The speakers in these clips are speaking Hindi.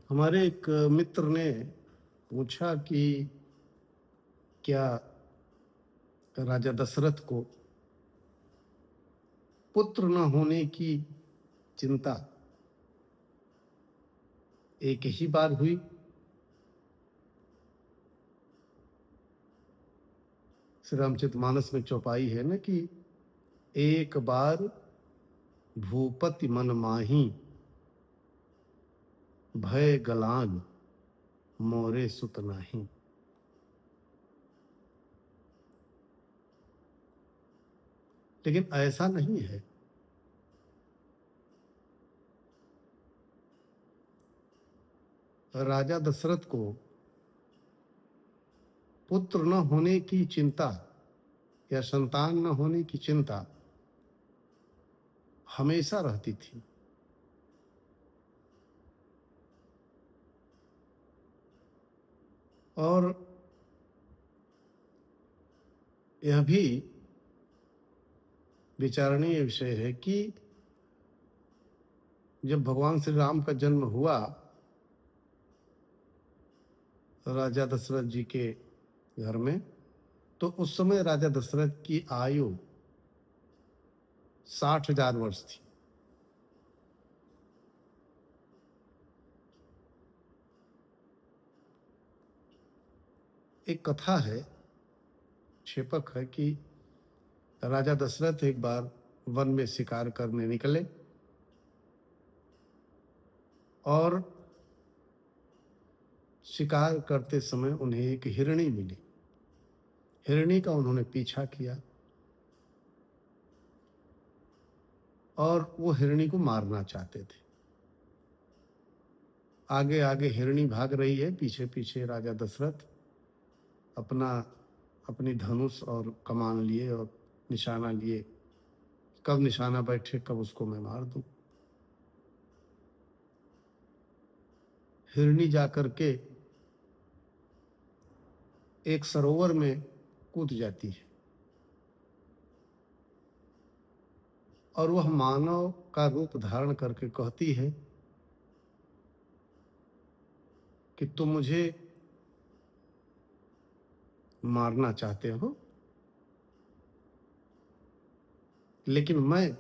हमारे एक मित्र ने पूछा कि क्या राजा दशरथ को पुत्र न होने की चिंता एक ही बार हुई? श्री रामचरितमानस में चौपाई है ना कि एक बार भूपति मन माही, भय गलांग मोरे सुत नाही। लेकिन ऐसा नहीं है। राजा दशरथ को पुत्र न होने की चिंता या संतान न होने की चिंता हमेशा रहती थी। और यह भी विचारणीय विषय है कि जब भगवान श्री राम का जन्म हुआ राजा दशरथ जी के घर में, तो उस समय राजा दशरथ की आयु 60,000 वर्ष थी। एक कथा है, क्षेपक है कि राजा दशरथ एक बार वन में शिकार करने निकले और शिकार करते समय उन्हें एक हिरणी मिली। हिरणी का उन्होंने पीछा किया और वो हिरणी को मारना चाहते थे। आगे आगे हिरणी भाग रही है, पीछे पीछे राजा दशरथ अपनी धनुष और कमान लिए और निशाना लिए। कब निशाना बैठे, कब उसको मैं मार दूं। हिरणी जाकर के एक सरोवर में कूद जाती है और वह मानव का रूप धारण करके कहती है कि तुम मुझे मारना चाहते हो, लेकिन मैं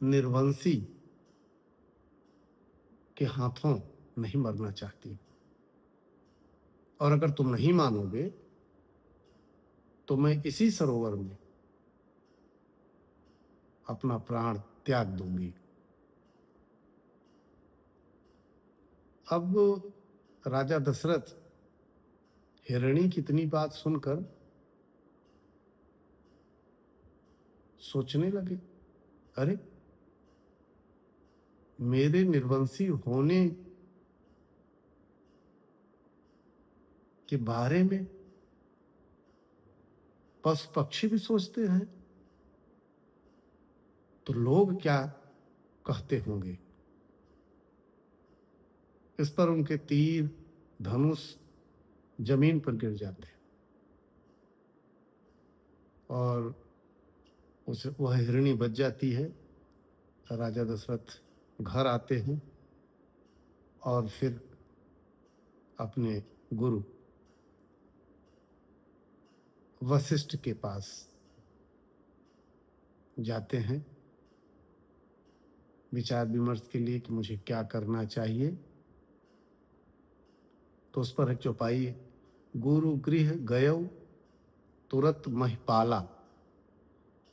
निर्वंशी के हाथों नहीं मरना चाहती। और अगर तुम नहीं मानोगे तो मैं इसी सरोवर में अपना प्राण त्याग दूंगी। अब राजा दशरथ हिरणी की इतनी बात सुनकर सोचने लगे, अरे मेरे निर्वंशी होने के बारे में पशु पक्षी भी सोचते हैं, तो लोग क्या कहते होंगे। इस पर उनके तीर धनुष जमीन पर गिर जाते हैं और वह हिरणी बच जाती है। राजा दशरथ घर आते हैं और फिर अपने गुरु वशिष्ठ के पास जाते हैं विचार विमर्श के लिए कि मुझे क्या करना चाहिए। तो उस पर एक चौपाई, गुरु गृह गयो तुरत महिपाला,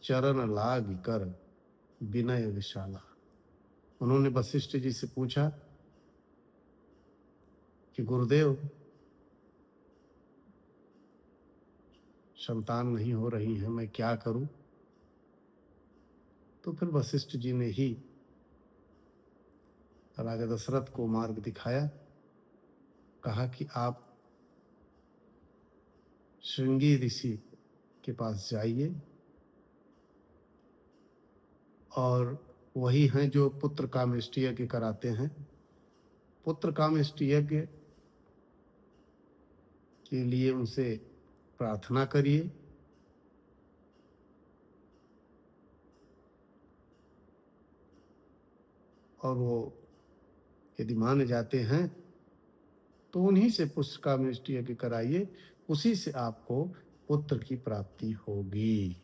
चरण लाग कर विनय विशाला। उन्होंने वशिष्ठ जी से पूछा कि गुरुदेव, संतान नहीं हो रही है, मैं क्या करूं। तो फिर वशिष्ठ जी ने ही राजा दशरथ को मार्ग दिखाया। कहा कि आप श्रृंगी ऋषि के पास जाइए और वही हैं जो पुत्र कामेष्टि यज्ञ कराते हैं। पुत्र कामेष्टि यज्ञ के लिए उनसे प्रार्थना करिए और वो यदि मान जाते हैं तो उन्हीं से पुष्पकामेष्टि यज्ञ कराइए, उसी से आपको पुत्र की प्राप्ति होगी।